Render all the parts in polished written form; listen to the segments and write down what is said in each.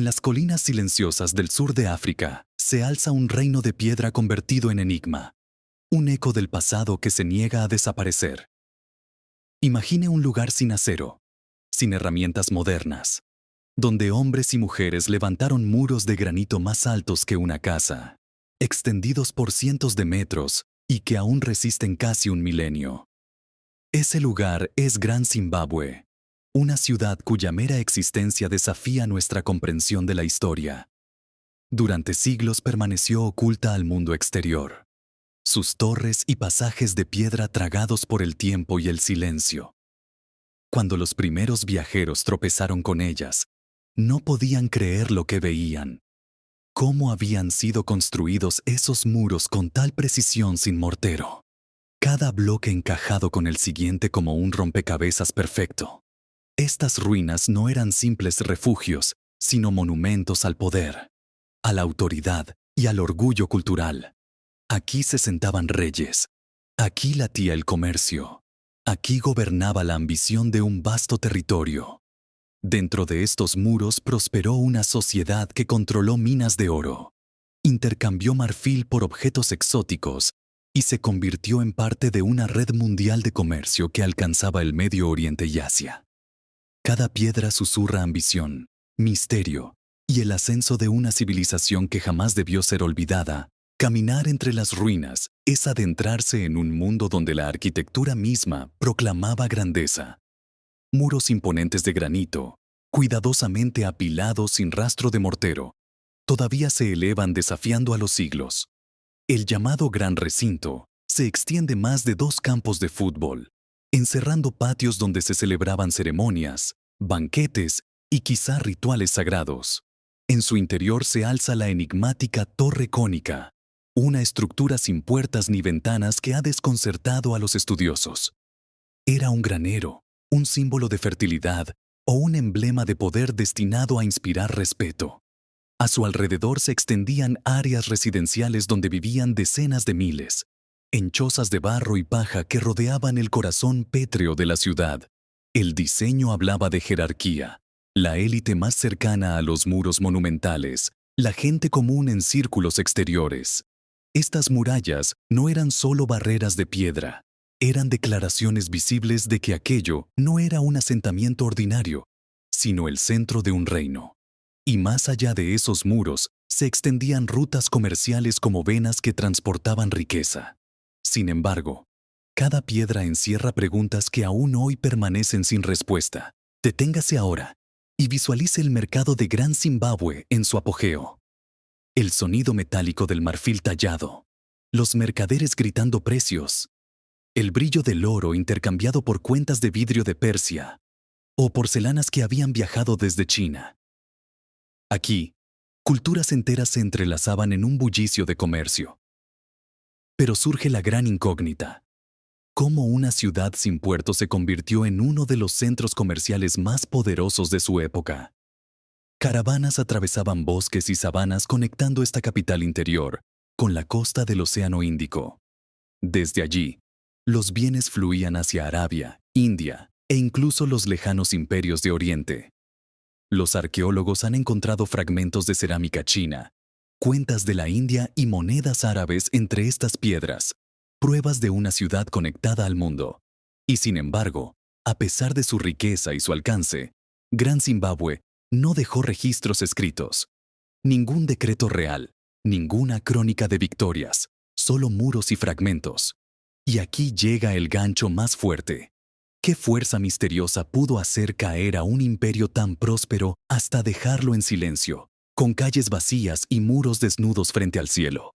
las colinas silenciosas del sur de África se alza un reino de piedra convertido en enigma, un eco del pasado que se niega a desaparecer. Imagine un lugar sin acero, sin herramientas modernas, donde hombres y mujeres levantaron muros de granito más altos que una casa, extendidos por cientos de metros y que aún resisten casi un milenio. Ese lugar es Gran Zimbabue, una ciudad cuya mera existencia desafía nuestra comprensión de la historia. Durante siglos permaneció oculta al mundo exterior, sus torres y pasajes de piedra tragados por el tiempo y el silencio. Cuando los primeros viajeros tropezaron con ellas, no podían creer lo que veían. ¿Cómo habían sido construidos esos muros con tal precisión sin mortero? Cada bloque encajado con el siguiente como un rompecabezas perfecto. Estas ruinas no eran simples refugios, sino monumentos al poder, a la autoridad y al orgullo cultural. Aquí se sentaban reyes. Aquí latía el comercio. Aquí gobernaba la ambición de un vasto territorio. Dentro de estos muros prosperó una sociedad que controló minas de oro, intercambió marfil por objetos exóticos y se convirtió en parte de una red mundial de comercio que alcanzaba el Medio Oriente y Asia. Cada piedra susurra ambición, misterio y el ascenso de una civilización que jamás debió ser olvidada. Caminar entre las ruinas es adentrarse en un mundo donde la arquitectura misma proclamaba grandeza. Muros imponentes de granito, cuidadosamente apilados sin rastro de mortero, todavía se elevan desafiando a los siglos. El llamado Gran Recinto se extiende más de 2 campos de fútbol, encerrando patios donde se celebraban ceremonias, banquetes y quizá rituales sagrados. En su interior se alza la enigmática Torre Cónica, una estructura sin puertas ni ventanas que ha desconcertado a los estudiosos. Era un granero, un símbolo de fertilidad o un emblema de poder destinado a inspirar respeto. A su alrededor se extendían áreas residenciales donde vivían decenas de miles, en chozas de barro y paja que rodeaban el corazón pétreo de la ciudad. El diseño hablaba de jerarquía, la élite más cercana a los muros monumentales, la gente común en círculos exteriores. Estas murallas no eran solo barreras de piedra, eran declaraciones visibles de que aquello no era un asentamiento ordinario, sino el centro de un reino. Y más allá de esos muros, se extendían rutas comerciales como venas que transportaban riqueza. Sin embargo, cada piedra encierra preguntas que aún hoy permanecen sin respuesta. Deténgase ahora y visualice el mercado de Gran Zimbabue en su apogeo. El sonido metálico del marfil tallado, los mercaderes gritando precios, el brillo del oro intercambiado por cuentas de vidrio de Persia o porcelanas que habían viajado desde China. Aquí, culturas enteras se entrelazaban en un bullicio de comercio. Pero surge la gran incógnita. ¿Cómo una ciudad sin puerto se convirtió en uno de los centros comerciales más poderosos de su época? Caravanas atravesaban bosques y sabanas conectando esta capital interior con la costa del Océano Índico. Desde allí, los bienes fluían hacia Arabia, India e incluso los lejanos imperios de Oriente. Los arqueólogos han encontrado fragmentos de cerámica china, cuentas de la India y monedas árabes entre estas piedras, pruebas de una ciudad conectada al mundo. Y sin embargo, a pesar de su riqueza y su alcance, Gran Zimbabue no dejó registros escritos. Ningún decreto real, ninguna crónica de victorias, solo muros y fragmentos. Y aquí llega el gancho más fuerte. ¿Qué fuerza misteriosa pudo hacer caer a un imperio tan próspero hasta dejarlo en silencio, con calles vacías y muros desnudos frente al cielo?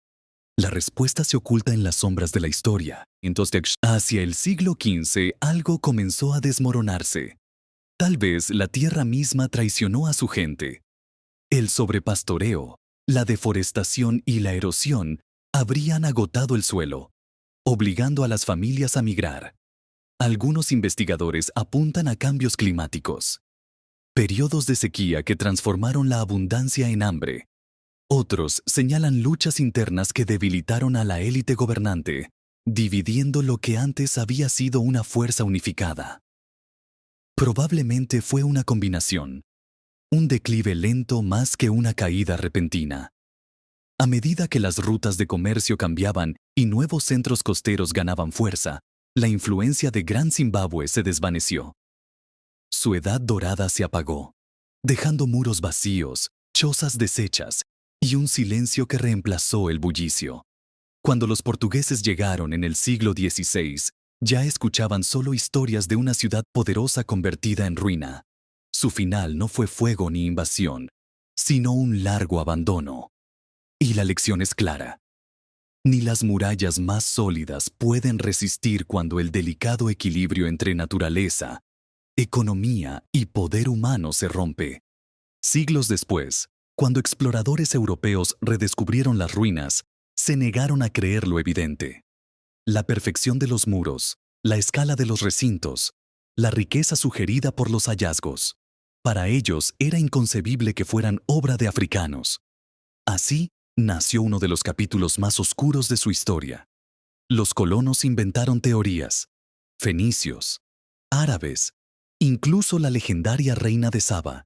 La respuesta se oculta en las sombras de la historia. Entonces, hacia el siglo XV, algo comenzó a desmoronarse. Tal vez la tierra misma traicionó a su gente. El sobrepastoreo, la deforestación y la erosión habrían agotado el suelo, obligando a las familias a migrar. Algunos investigadores apuntan a cambios climáticos, periodos de sequía que transformaron la abundancia en hambre. Otros señalan luchas internas que debilitaron a la élite gobernante, dividiendo lo que antes había sido una fuerza unificada. Probablemente fue una combinación. un declive lento más que una caída repentina. A medida que las rutas de comercio cambiaban y nuevos centros costeros ganaban fuerza, la influencia de Gran Zimbabue se desvaneció. Su edad dorada se apagó, dejando muros vacíos, chozas deshechas y un silencio que reemplazó el bullicio. Cuando los portugueses llegaron en el siglo XVI, ya escuchaban solo historias de una ciudad poderosa convertida en ruina. Su final no fue fuego ni invasión, sino un largo abandono. Y la lección es clara. Ni las murallas más sólidas pueden resistir cuando el delicado equilibrio entre naturaleza, economía y poder humano se rompe. Siglos después, cuando exploradores europeos redescubrieron las ruinas, se negaron a creer lo evidente. La perfección de los muros, la escala de los recintos, la riqueza sugerida por los hallazgos. Para ellos era inconcebible que fueran obra de africanos. Así, nació uno de los capítulos más oscuros de su historia. Los colonos inventaron teorías. Fenicios, árabes, incluso la legendaria reina de Saba.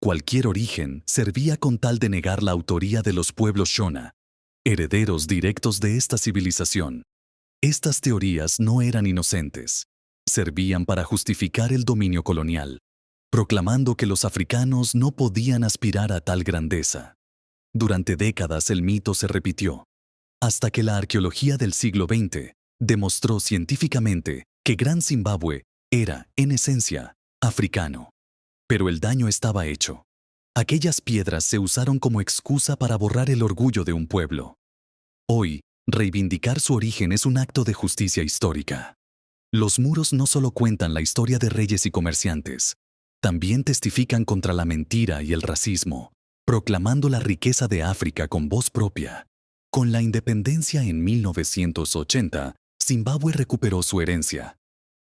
Cualquier origen servía con tal de negar la autoría de los pueblos Shona, herederos directos de esta civilización. Estas teorías no eran inocentes. Servían para justificar el dominio colonial, proclamando que los africanos no podían aspirar a tal grandeza. Durante décadas el mito se repitió, hasta que la arqueología del siglo XX demostró científicamente que Gran Zimbabue era, en esencia, africano. Pero el daño estaba hecho. Aquellas piedras se usaron como excusa para borrar el orgullo de un pueblo. Hoy, reivindicar su origen es un acto de justicia histórica. Los muros no solo cuentan la historia de reyes y comerciantes, también testifican contra la mentira y el racismo, proclamando la riqueza de África con voz propia. Con la independencia en 1980, Zimbabue recuperó su herencia.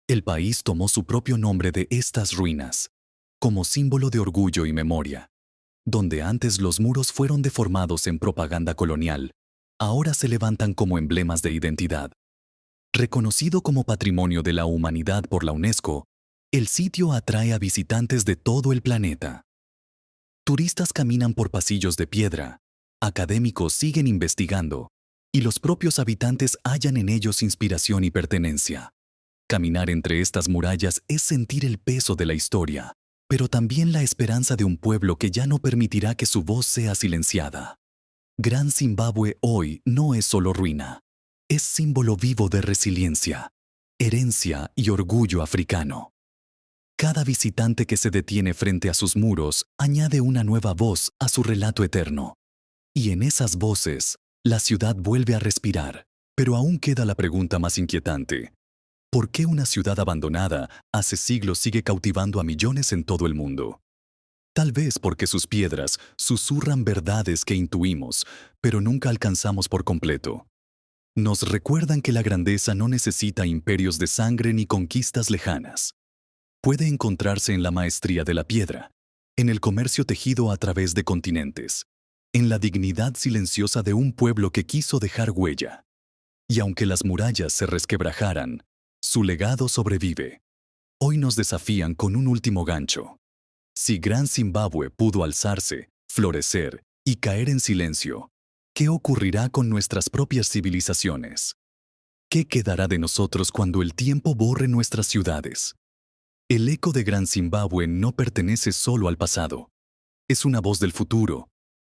El país tomó su propio nombre de estas ruinas, como símbolo de orgullo y memoria. Donde antes los muros fueron deformados en propaganda colonial, ahora se levantan como emblemas de identidad. Reconocido como Patrimonio de la Humanidad por la UNESCO, el sitio atrae a visitantes de todo el planeta. Turistas caminan por pasillos de piedra, académicos siguen investigando, y los propios habitantes hallan en ellos inspiración y pertenencia. Caminar entre estas murallas es sentir el peso de la historia, pero también la esperanza de un pueblo que ya no permitirá que su voz sea silenciada. Gran Zimbabue hoy no es solo ruina, es símbolo vivo de resiliencia, herencia y orgullo africano. Cada visitante que se detiene frente a sus muros añade una nueva voz a su relato eterno. Y en esas voces, la ciudad vuelve a respirar. Pero aún queda la pregunta más inquietante. ¿Por qué una ciudad abandonada hace siglos sigue cautivando a millones en todo el mundo? Tal vez porque sus piedras susurran verdades que intuimos, pero nunca alcanzamos por completo. Nos recuerdan que la grandeza no necesita imperios de sangre ni conquistas lejanas. Puede encontrarse en la maestría de la piedra, en el comercio tejido a través de continentes, en la dignidad silenciosa de un pueblo que quiso dejar huella. Y aunque las murallas se resquebrajaran, su legado sobrevive. Hoy nos desafían con un último gancho. Si Gran Zimbabue pudo alzarse, florecer y caer en silencio, ¿qué ocurrirá con nuestras propias civilizaciones? ¿Qué quedará de nosotros cuando el tiempo borre nuestras ciudades? El eco de Gran Zimbabue no pertenece solo al pasado. Es una voz del futuro,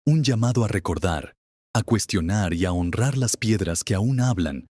un llamado a recordar, a cuestionar y a honrar las piedras que aún hablan